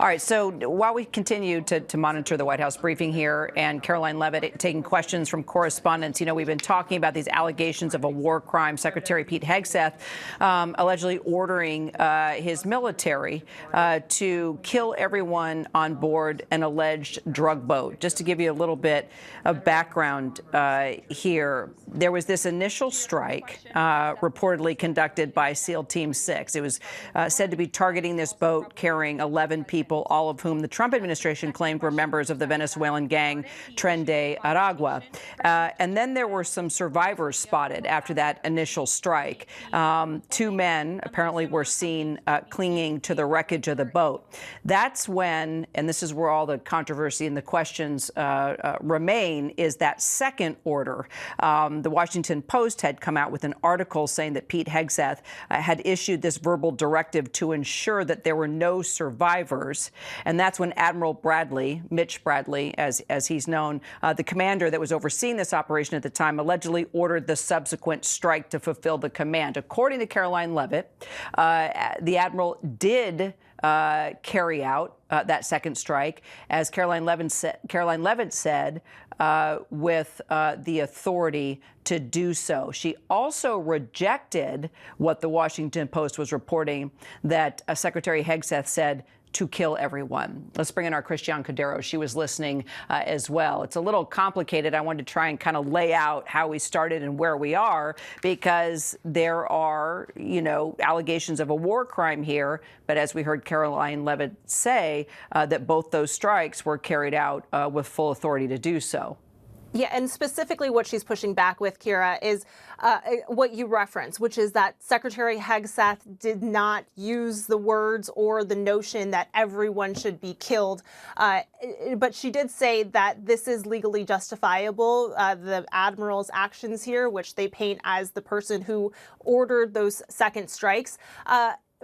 All right, so while we continue to monitor the White House briefing here and Karoline Leavitt taking questions from correspondents, we've been talking about these allegations of a war crime. Secretary Pete Hegseth allegedly ordering his military to kill everyone on board an alleged drug boat. Just to give you a little bit of background here, there was this initial strike reportedly conducted by SEAL Team 6. It was said to be targeting this boat carrying 11 people, all of whom the Trump administration claimed were members of the Venezuelan gang Tren de Aragua. And then there were some survivors spotted after that initial strike. Two men apparently were seen clinging to the wreckage of the boat. That's when, and this is where all the controversy and the questions remain, is that second order. The Washington Post had come out with an article saying that Pete Hegseth had issued this verbal directive to ensure that there were no survivors. And that's when Admiral Bradley, Mitch Bradley, as he's known, the commander that was overseeing this operation at the time, allegedly ordered the subsequent strike to fulfill the command. According to Karoline Leavitt, the admiral did carry out that second strike, as Karoline Leavitt said, with the authority to do so. She also rejected what the Washington Post was reporting, that Secretary Hegseth said to kill everyone. Let's bring in our Christiane Cordero. She was listening as well. It's a little complicated. I wanted to try and kind of lay out how we started and where we are, because there are, allegations of a war crime here. But as we heard Karoline Leavitt say, that both those strikes were carried out with full authority to do so. Yeah, and specifically what she's pushing back with, Kira, is what you referenced, which is that Secretary Hegseth did not use the words or the notion that everyone should be killed. But she did say that this is legally justifiable, the admiral's actions here, which they paint as the person who ordered those second strikes.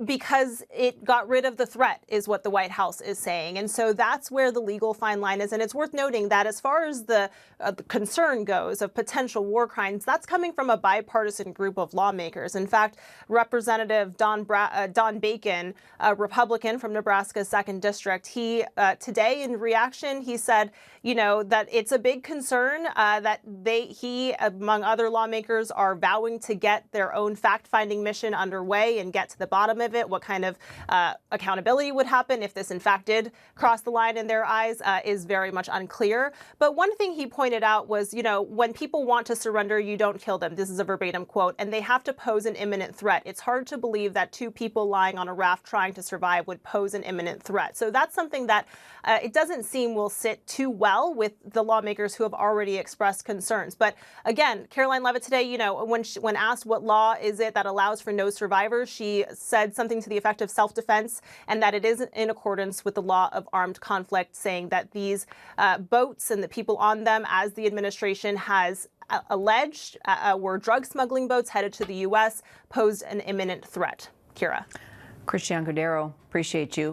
Because it got rid of the threat, is what the White House is saying. And so that's where the legal fine line is. And it's worth noting that as far as the concern goes of potential war crimes, that's coming from a bipartisan group of lawmakers. In fact, Representative Don Bacon, a Republican from Nebraska's 2nd District, he today in reaction, he said, that it's a big concern that he, among other lawmakers, are vowing to get their own fact-finding mission underway and get to the bottom of it. What kind of accountability would happen if this in fact did cross the line in their eyes is very much unclear. But one thing he pointed out was, when people want to surrender, you don't kill them. This is a verbatim quote. And they have to pose an imminent threat. It's hard to believe that two people lying on a raft trying to survive would pose an imminent threat. So that's something that it doesn't seem will sit too well with the lawmakers who have already expressed concerns. But again, Karoline Leavitt today, when asked what law is it that allows for no survivors, she said something to the effect of self-defense, and that it is in accordance with the law of armed conflict, saying that these boats and the people on them, as the administration has alleged, were drug smuggling boats headed to the U.S., posed an imminent threat. Kira. Christiane Cordero, appreciate you.